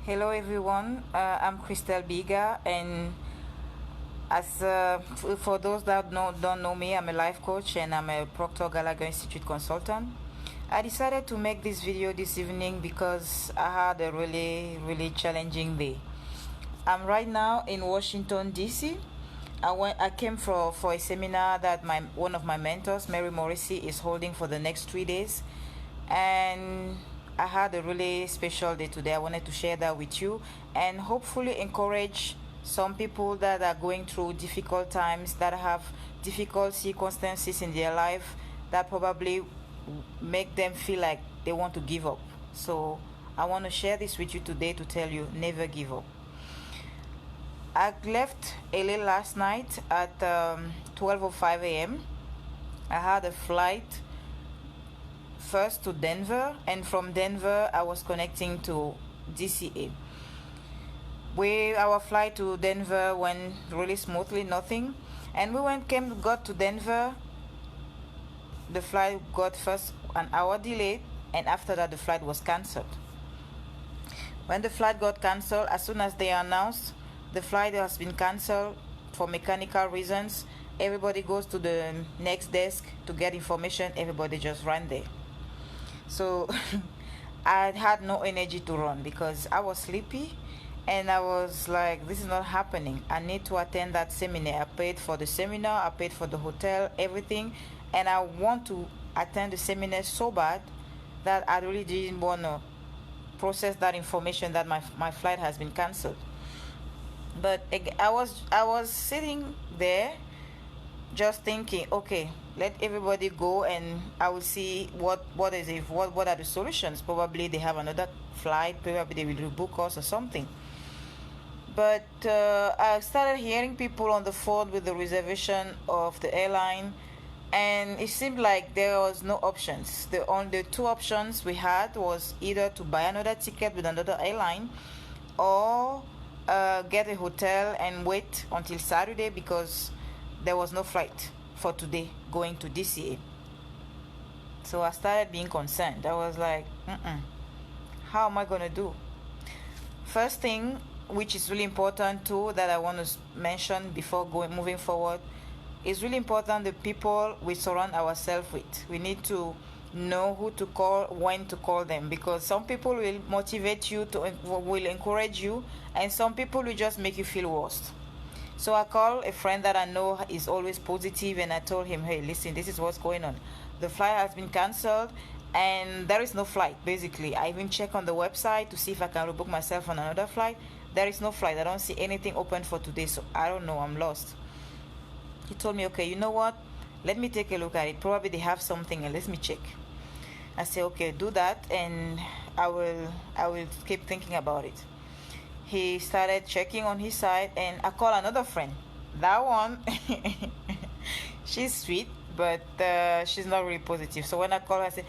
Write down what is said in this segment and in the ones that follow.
Hello everyone, I'm Christelle Biga, and for those that don't know me, I'm a life coach and I'm a Proctor Gallagher Institute consultant. I decided to make this video this evening because I had a really challenging day. I'm right now in Washington DC. I came for a seminar that one of my mentors, Mary Morrissey, is holding for the next 3 days, and I had a really special day today. I wanted to share that with you and hopefully encourage some people that are going through difficult times, that have difficult circumstances in their life that probably make them feel like they want to give up. So I want to share this with you today to tell you never give up. I left LA last night at 12:05 a.m. I had a flight first to Denver, and from Denver I was connecting to DCA. Our flight to Denver went really smoothly, nothing. And got to Denver. The flight got first an hour delayed, and after that the flight was cancelled. When the flight got cancelled, as soon as they announced the flight has been cancelled for mechanical reasons, everybody goes to the next desk to get information. Everybody just ran there. So I had no energy to run because I was sleepy, and I was like, this is not happening. I need to attend that seminar. I paid for the seminar, I paid for the hotel, everything, and I want to attend the seminar so bad that I really didn't want to process that information that my flight has been cancelled. But I was sitting there just thinking, okay, let everybody go and I will see what are the solutions. Probably they have another flight, probably they will rebook us or something. But I started hearing people on the phone with the reservation of the airline, and it seemed like there was no options. The only two options we had was either to buy another ticket with another airline, or get a hotel and wait until Saturday because there was no flight for today going to DCA. So I started being concerned. I was like, how am I going to do? First thing, which is really important too, that I want to mention before moving forward, is really important the people we surround ourselves with. We need to know who to call, when to call them, because some people will motivate you, will encourage you, and some people will just make you feel worse. So I called a friend that I know is always positive, and I told him, hey, listen, this is what's going on. The flight has been cancelled and there is no flight. Basically, I even checked on the website to see if I can rebook myself on another flight. There is no flight. I don't see anything open for today, so I don't know, I'm lost. He told me, okay, you know what, let me take a look at it. Probably they have something, and let me check. I said, okay, do that, and I will keep thinking about it. He started checking on his side, and I called another friend. That one, she's sweet, but she's not really positive. So when I called her, I said,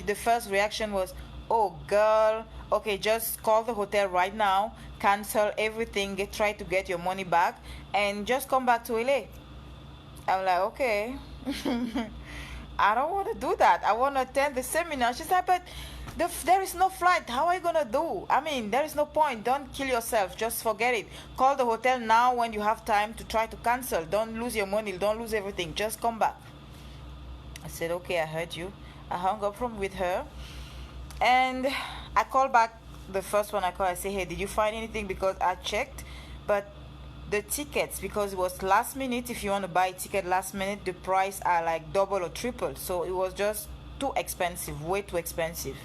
the first reaction was, oh girl, okay, just call the hotel right now, cancel everything, try to get your money back, and just come back to LA. I'm like, okay. I don't want to do that. I want to attend the seminar. She said, but there is no flight. How are you going to do? I mean, there is no point. Don't kill yourself. Just forget it. Call the hotel now when you have time to try to cancel. Don't lose your money. Don't lose everything. Just come back. I said, okay, I heard you. I hung up with her. And I called back the first one I called. I said, hey, did you find anything? Because I checked, but the tickets, because it was last minute, if you want to buy a ticket last minute, the price are like double or triple. So it was just too expensive, way too expensive.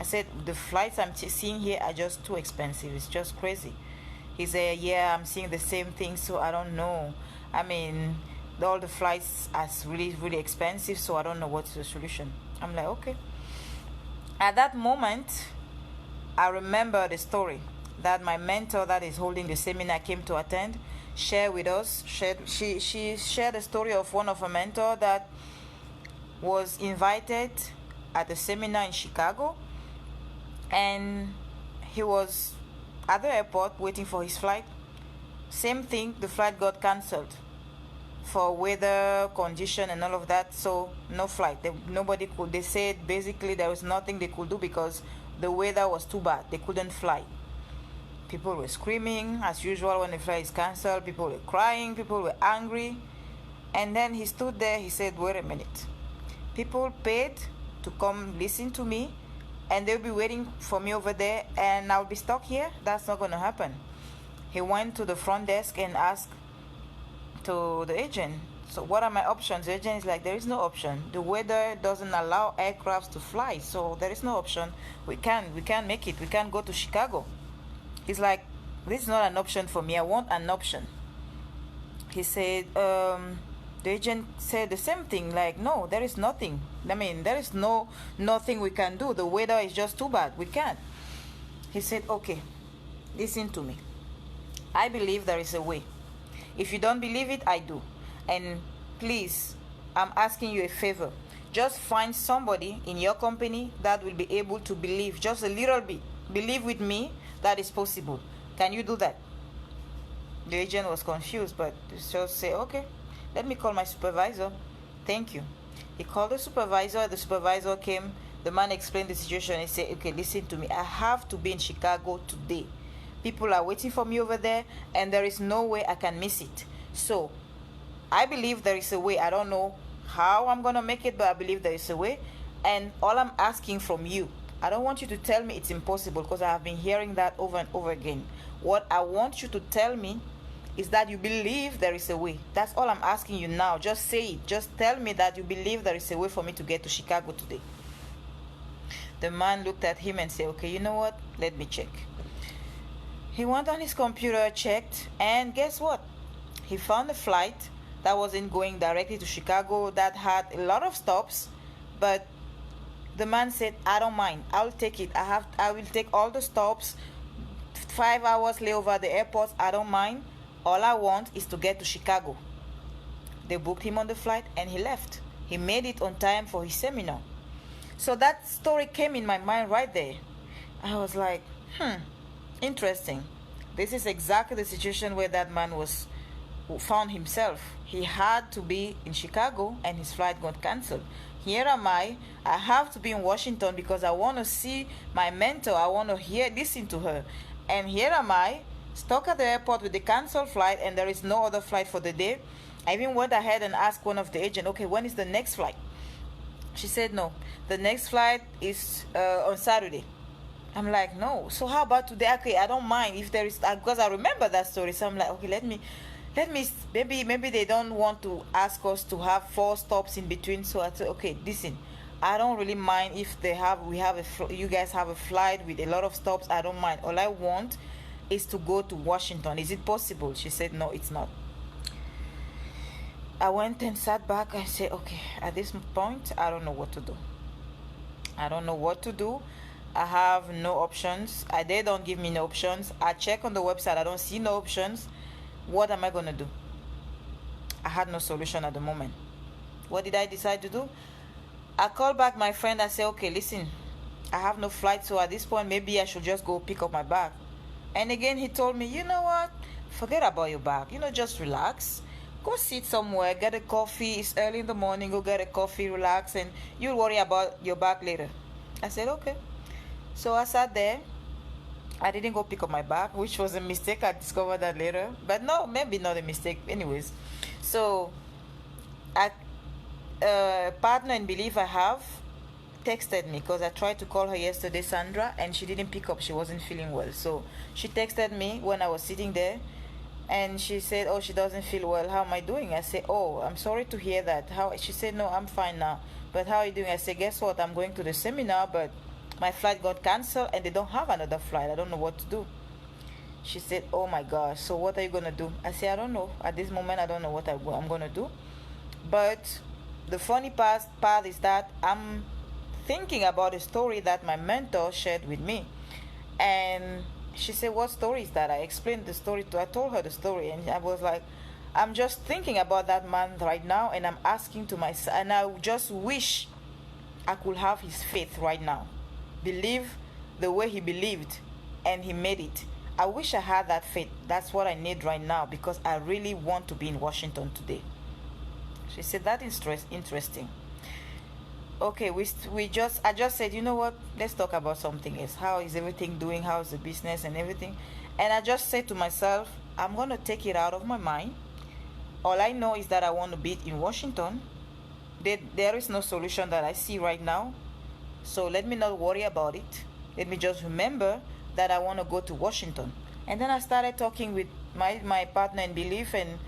I said, the flights I'm seeing here are just too expensive. It's just crazy. He said, yeah, I'm seeing the same thing, so I don't know. I mean, all the flights are really expensive, so I don't know what's the solution. I'm like, okay. At that moment, I remember the story that my mentor that is holding the seminar came to attend, shared with us. She shared the story of one of her mentor that was invited at a seminar in Chicago, and he was at the airport waiting for his flight. Same thing, the flight got cancelled for weather condition and all of that, so no flight. They said basically there was nothing they could do because the weather was too bad. They couldn't fly. People were screaming as usual when the flight is cancelled. People were crying. People were angry. And then he stood there. He said, wait a minute. People paid to come listen to me, and they'll be waiting for me over there, and I'll be stuck here? That's not going to happen. He went to the front desk and asked to the agent, so what are my options? The agent is like, there is no option. The weather doesn't allow aircrafts to fly, so there is no option. We can't make it. We can't go to Chicago. He's like, this is not an option for me. I want an option. He said, the agent said the same thing, like, no, there is nothing. I mean, there is nothing we can do. The weather is just too bad. We can't. He said, okay, listen to me. I believe there is a way. If you don't believe it, I do. And please, I'm asking you a favor. Just find somebody in your company that will be able to believe just a little bit. Believe with me that is possible. Can you do that? The agent was confused, but just say, okay, let me call my supervisor. Thank you. He called the supervisor. The supervisor came. The man explained the situation. He said, okay, listen to me. I have to be in Chicago today. People are waiting for me over there, and there is no way I can miss it. So I believe there is a way. I don't know how I'm going to make it, but I believe there is a way. And all I'm asking from you, I don't want you to tell me it's impossible, because I have been hearing that over and over again. What I want you to tell me is that you believe there is a way. That's all I'm asking you now. Just say it. Just tell me that you believe there is a way for me to get to Chicago today. The man looked at him and said, okay, you know what? Let me check. He went on his computer, checked, and guess what? He found a flight that wasn't going directly to Chicago, that had a lot of stops, but the man said, I don't mind. I'll take it. I will take all the stops, 5 hours layover at the airport. I don't mind. All I want is to get to Chicago. They booked him on the flight, and he left. He made it on time for his seminar. So that story came in my mind right there. I was like, interesting. This is exactly the situation where that man found himself. He had to be in Chicago, and his flight got canceled. Here am I have to be in Washington because I want to see my mentor. I want to listen to her. And here am I, stuck at the airport with the canceled flight, and there is no other flight for the day. I even went ahead and asked one of the agents, okay, when is the next flight? She said, no, the next flight is on Saturday. I'm like, no. So how about today? Okay, I don't mind if there is, because I remember that story. So I'm like, okay, let me, maybe they don't want to ask us to have 4 stops in between. So I said, okay, listen, I don't really mind if you guys have a flight with a lot of stops. I don't mind. All I want is to go to Washington. Is it possible? She said, no, it's not. I went and sat back and said, okay, at this point, I don't know what to do. I don't know what to do. I have no options. They don't give me no options. I check on the website. I don't see no options. What am I going to do? I had no solution at the moment. What did I decide to do? I called back my friend. I said, okay, listen, I have no flight. So at this point, maybe I should just go pick up my bag. And again, he told me, you know what? Forget about your bag. Just relax. Go sit somewhere, get a coffee. It's early in the morning. Go get a coffee, relax, and you'll worry about your bag later. I said, okay. So I sat there. I didn't go pick up my bag, which was a mistake. I discovered that later. But no, maybe not a mistake. Anyways. So a partner in belief I have texted me, because I tried to call her yesterday, Sandra, and she didn't pick up. She wasn't feeling well. So she texted me when I was sitting there. And she said, oh, she doesn't feel well. How am I doing? I said, oh, I'm sorry to hear that. She said, no, I'm fine now. But how are you doing? I said, guess what? I'm going to the seminar, but my flight got canceled and they don't have another flight. I don't know what to do. She said, oh my gosh, so what are you going to do? I said, I don't know. At this moment, I don't know what I'm going to do. But the funny part is that I'm thinking about a story that my mentor shared with me. And she said, what story is that? I explained the story I told her the story, and I was like, I'm just thinking about that man right now, and I'm asking to myself, and I just wish I could have his faith right now. Believe the way he believed, and he made it. I wish I had that faith. That's what I need right now, because I really want to be in Washington today. She said, that is interesting. okay, I just said, you know what, let's talk about something else. How is everything doing? How's the business and everything? And I just said to myself, I'm going to take it out of my mind. All I know is that I want to be in Washington. There is no solution that I see right now. So let me not worry about it. Let me just remember that I want to go to Washington. And then I started talking with my partner in belief, and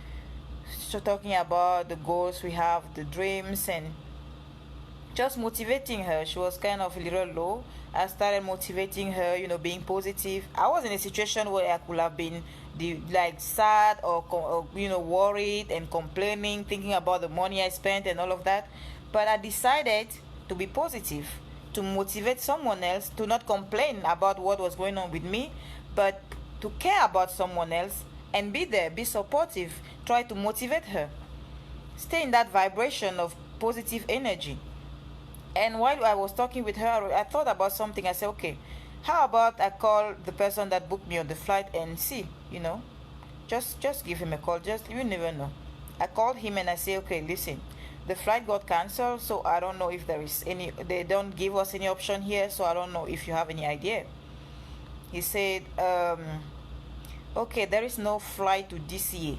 so talking about the goals we have, the dreams, and just motivating her. She was kind of a little low. I started motivating her, being positive. I was in a situation where I could have been like sad or worried and complaining, thinking about the money I spent and all of that. But I decided to be positive, to motivate someone else, to not complain about what was going on with me, but to care about someone else and be there, be supportive, try to motivate her. Stay in that vibration of positive energy. And while I was talking with her, I thought about something. I said, okay, how about I call the person that booked me on the flight and see, just give him a call. You never know. I called him and I said, okay, listen, the flight got canceled, so I don't know if there is any, they don't give us any option here, so I don't know if you have any idea. He said, okay, there is no flight to DCA.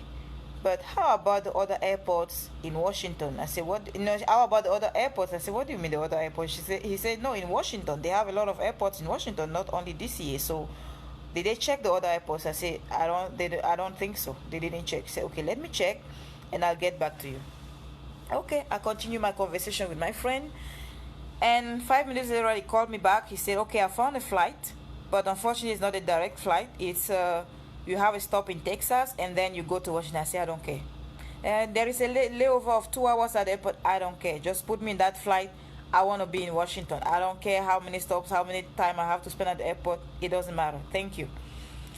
But how about the other airports in Washington? I said, what? How about the other airports? I said, what do you mean the other airports? He said, no, in Washington. They have a lot of airports in Washington, not only DCA. So did they check the other airports? I said, I don't think so. They didn't check. He said, okay, let me check and I'll get back to you. Okay, I continue my conversation with my friend. And 5 minutes later, he called me back. He said, okay, I found a flight, but unfortunately, it's not a direct flight. It's you have a stop in Texas, and then you go to Washington. I say, I don't care. And there is a layover of 2 hours at the airport. I don't care. Just put me in that flight. I want to be in Washington. I don't care how many stops, how many time I have to spend at the airport. It doesn't matter. Thank you.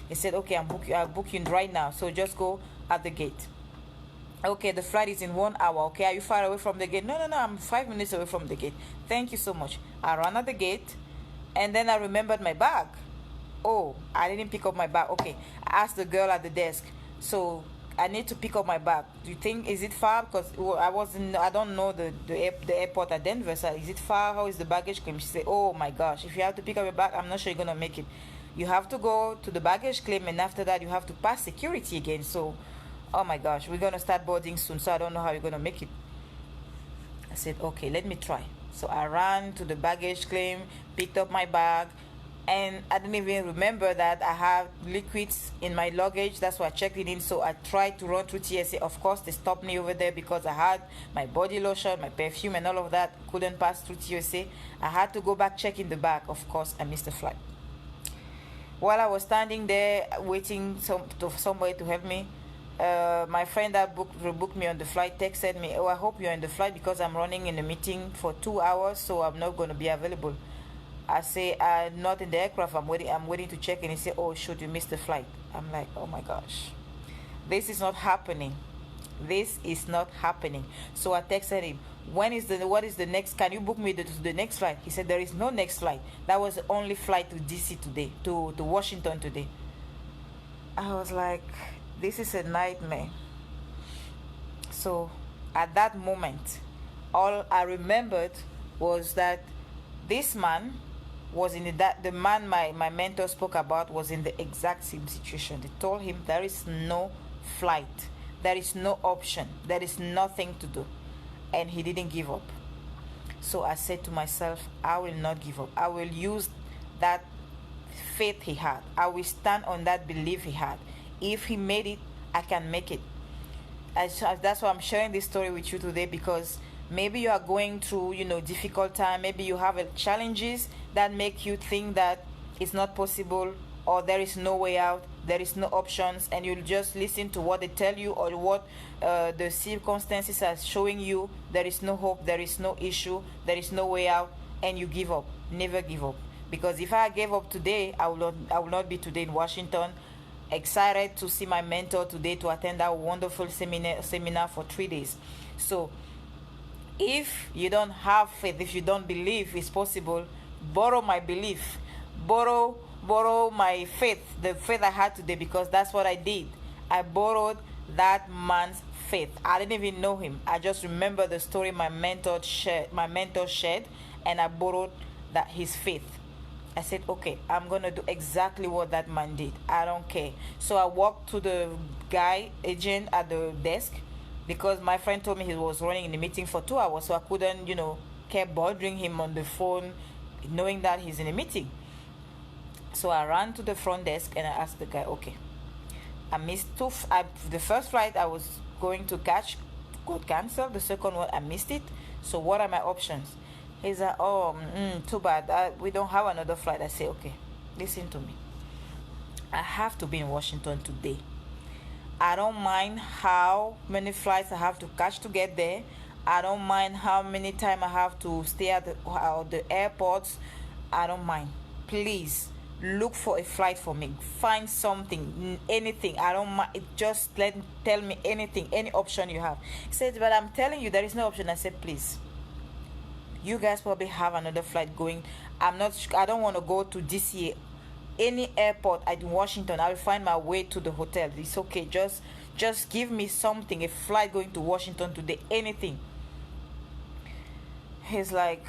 He said, okay, I'll book you right now. So just go at the gate. Okay, the flight is in 1 hour. Okay, are you far away from the gate? No, I'm 5 minutes away from the gate. Thank you so much. I ran at the gate, and then I remembered my bag. Oh, I didn't pick up my bag. Okay, I asked the girl at the desk, so I need to pick up my bag. Do you think, is it far? Because I don't know the airport at Denver. So is it far? How is the baggage claim? She said, oh my gosh, if you have to pick up your bag, I'm not sure you're gonna make it. You have to go to the baggage claim, and after that you have to pass security again. So, oh my gosh, we're gonna start boarding soon, so I don't know how you're gonna make it. I said, okay, let me try. So I ran to the baggage claim, picked up my bag, and I didn't even remember that I have liquids in my luggage. That's why I checked it in. So I tried to run through TSA. Of course, they stopped me over there because I had my body lotion, my perfume, and all of that. Couldn't pass through TSA. I had to go back, check in the bag. Of course, I missed the flight. While I was standing there waiting for somebody to help me, my friend that booked me on the flight texted me, oh, I hope you're in the flight because I'm running in a meeting for 2 hours, so I'm not going to be available. I say, I'm not in the aircraft, I'm waiting to check. And he said, oh shoot, you missed the flight. I'm like, oh my gosh, this is not happening. This is not happening. So I texted him, what is the next, can you book me to the next flight? He said, there is no next flight. That was the only flight to DC today, to Washington today. I was like, this is a nightmare. So at that moment, all I remembered was that this man was the man my mentor spoke about was in the exact same situation. They told him there is no flight, there is no option, there is nothing to do, and he didn't give up. So I said to myself, I will not give up. I will use that faith he had. I will stand on that belief he had. If he made it, I can make it. That's why I'm sharing this story with you today, because maybe you are going through, difficult time. Maybe you have challenges that make you think that it's not possible, or there is no way out, there is no options, and you'll just listen to what they tell you or what the circumstances are showing you. There is no hope, there is no issue, there is no way out, and you give up. Never give up, because if I gave up today, I will not be today in Washington, excited to see my mentor today, to attend that wonderful seminar for 3 days. So if you don't have faith, if you don't believe it's possible, borrow my belief, borrow my faith, the faith I had today, because that's what I did. I borrowed that man's faith. I didn't even know him. I just remember the story my mentor shared, and I borrowed that his faith. I said, okay, I'm gonna do exactly what that man did. I don't care. So I walked to the guy agent at the desk, because my friend told me he was running in the meeting for 2 hours, so I couldn't, keep bothering him on the phone, knowing that he's in a meeting. So I ran to the front desk and I asked the guy, okay, I missed the first flight I was going to catch got canceled. The second one, I missed it. So what are my options? He's like, oh, too bad. We don't have another flight. I say, okay, listen to me. I have to be in Washington today. I don't mind how many flights I have to catch to get there. I don't mind how many times I have to stay at the airports. I don't mind. Please look for a flight for me. Find something, anything. I don't mind. Just tell me anything, any option you have. He said, but I'm telling you there is no option. I said, please. You guys probably have another flight going. I don't want to go to DC. Any airport at Washington, I will find my way to the hotel. It's okay. Just give me something, a flight going to Washington today, anything. He's like,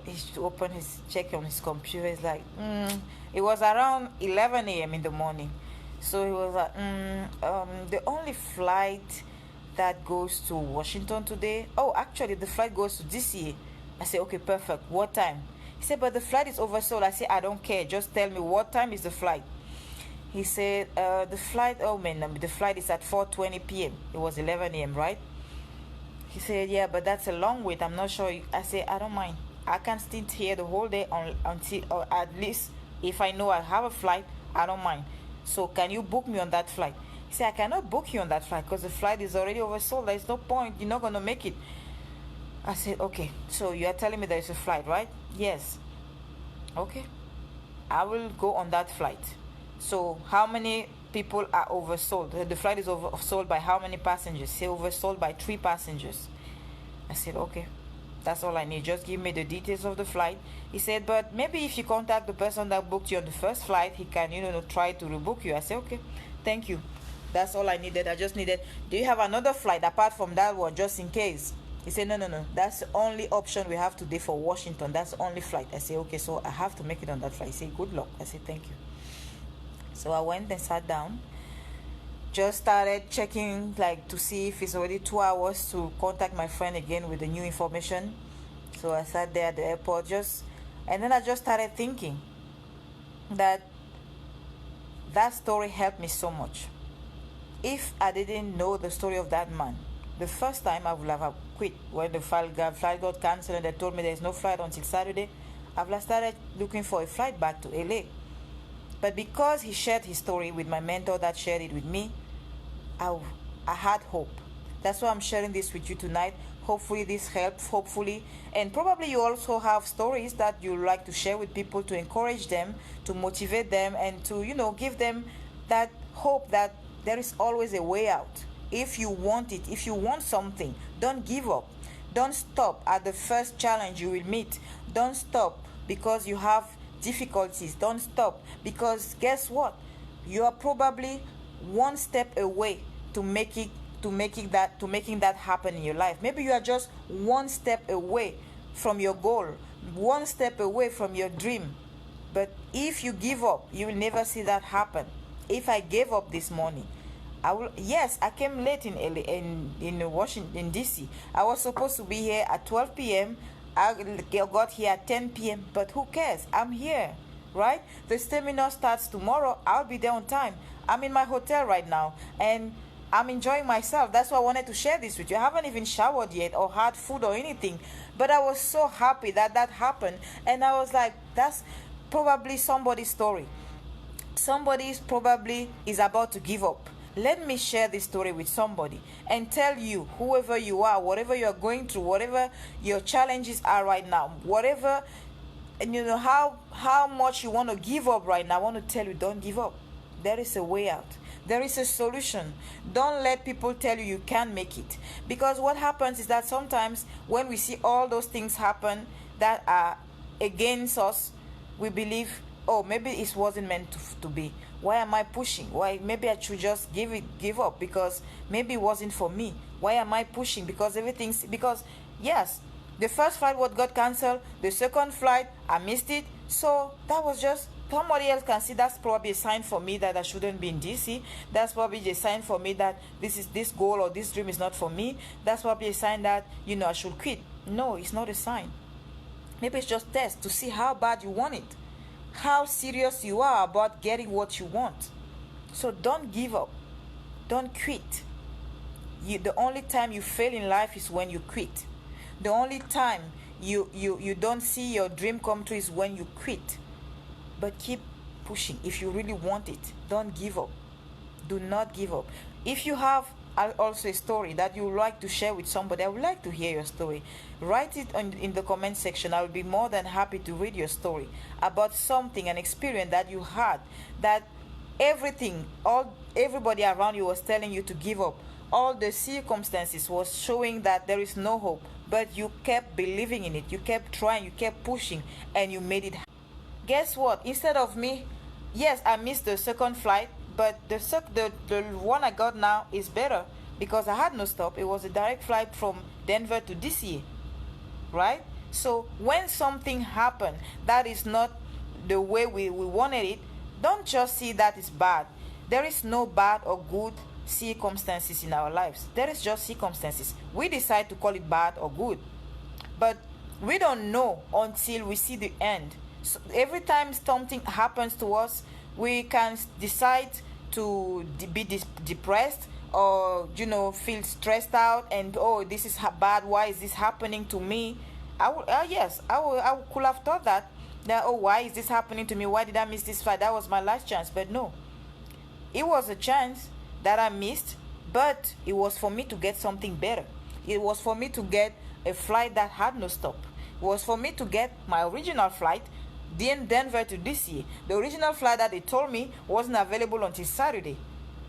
he's open his check on his computer. He's like, it was around 11 a.m. in the morning. So he was like, the only flight that goes to Washington today. Oh, actually, the flight goes to DC. I said, okay, perfect. What time? He said, but the flight is oversold. I said, I don't care. Just tell me what time is the flight. He said, the flight is at 4:20 p.m. It was 11 a.m., right? He said, yeah, but that's a long wait. I'm not sure. I said, I don't mind. I can stay here the whole day until, or at least if I know I have a flight, I don't mind. So can you book me on that flight? He said, I cannot book you on that flight because the flight is already oversold. There's no point. You're not going to make it. I said, okay, so you are telling me there's a flight, right? Yes. Okay. I will go on that flight. So how many people are oversold? The flight is oversold by how many passengers? Say oversold by 3 passengers. I said, okay, that's all I need. Just give me the details of the flight. He said, but maybe if you contact the person that booked you on the first flight, he can, try to rebook you. I said, okay, thank you. That's all I needed. I just needed, do you have another flight apart from that one, just in case? He said, no. That's the only option we have today for Washington. That's the only flight. I said, okay, so I have to make it on that flight. He said, good luck. I said, thank you. So I went and sat down. Just started checking, to see if it's already 2 hours to contact my friend again with the new information. So I sat there at the airport and then I just started thinking that story helped me so much. If I didn't know the story of that man, the first time I would have quit. When the flight got cancelled and they told me there's no flight until Saturday, I would have started looking for a flight back to LA. But because he shared his story with my mentor that shared it with me, I had hope. That's why I'm sharing this with you tonight. Hopefully this helps, hopefully. And probably you also have stories that you like to share with people to encourage them, to motivate them, and to, give them that hope that there is always a way out. If you want it, if you want something, don't give up. Don't stop at the first challenge you will meet. Don't stop because you have difficulties. Don't stop because guess what? You are probably one step away to making that happen in your life. Maybe you are just one step away from your goal, one step away from your dream. But if you give up, you will never see that happen. If I gave up this morning, I came late in LA, in Washington DC. I was supposed to be here at 12 p.m. I got here at 10 p.m. But who cares? I'm here, right? The seminar starts tomorrow. I'll be there on time. I'm in my hotel right now and I'm enjoying myself. That's why I wanted to share this with you. I haven't even showered yet or had food or anything, but I was so happy that happened. And I was like, that's probably somebody's story. Somebody probably is about to give up. Let me share this story with somebody and tell you, whoever you are, whatever you're going through, whatever your challenges are right now, whatever, and how much you want to give up right now, I want to tell you, don't give up. There is a way out. There is a solution. Don't let people tell you can't make it. Because what happens is that sometimes when we see all those things happen that are against us, we believe oh, maybe it wasn't meant to be. Why am I pushing? Why? Maybe I should just give up, because maybe it wasn't for me. Why am I pushing? Because yes, the first flight what got cancelled, the second flight I missed it, so that was just somebody else can see. That's probably a sign for me that I shouldn't be in DC. That's probably a sign for me that this goal or this dream is not for me. That's probably a sign that I should quit. No, it's not a sign. Maybe it's just test to see how bad you want it, how serious you are about getting what you want. So don't give up. Don't quit. The only time you fail in life is when you quit. The only time you don't see your dream come true is when you quit. But keep pushing. If you really want it, don't give up. Do not give up. If you have also a story that you would like to share with somebody, I would like to hear your story. Write it in the comment section. I will be more than happy to read your story about something, an experience that you had, that everybody around you was telling you to give up. All the circumstances was showing that there is no hope, but you kept believing in it. You kept trying, you kept pushing, and you made it happen. Guess what? Instead of me, yes, I missed the second flight, but the one I got now is better, because I had no stop. It was a direct flight from Denver to DC, right? So when something happened that is not the way we wanted it, don't just see that it's bad. There is no bad or good circumstances in our lives. There is just circumstances. We decide to call it bad or good, but we don't know until we see the end. So every time something happens to us, we can decide to be depressed, or feel stressed out, and oh, this is bad. Why is this happening to me? I could have thought that oh, why is this happening to me? Why did I miss this flight? That was my last chance. But no, it was a chance that I missed, but it was for me to get something better. It was for me to get a flight that had no stop. It was for me to get my original flight, Denver to DC. The original flight that they told me wasn't available until Saturday.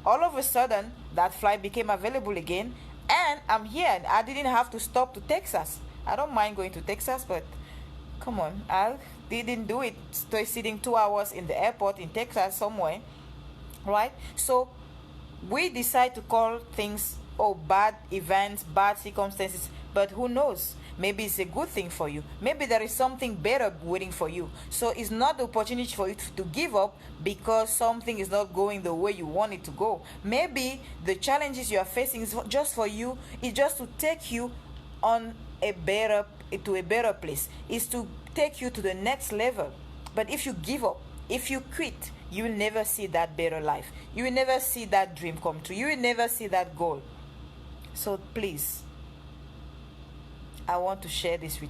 All of a sudden, that flight became available again, and I'm here, and I didn't have to stop to Texas. I don't mind going to Texas, but come on, I didn't do it sitting 2 hours in the airport in Texas somewhere, right? So we decide to call things bad events, bad circumstances, but who knows? Maybe it's a good thing for you. Maybe there is something better waiting for you. So it's not the opportunity for you to give up because something is not going the way you want it to go. Maybe the challenges you are facing is just for you. It's just to take you to a better place. It's to take you to the next level. But if you give up, if you quit, you will never see that better life. You will never see that dream come true. You will never see that goal. So please, I want to share this with you.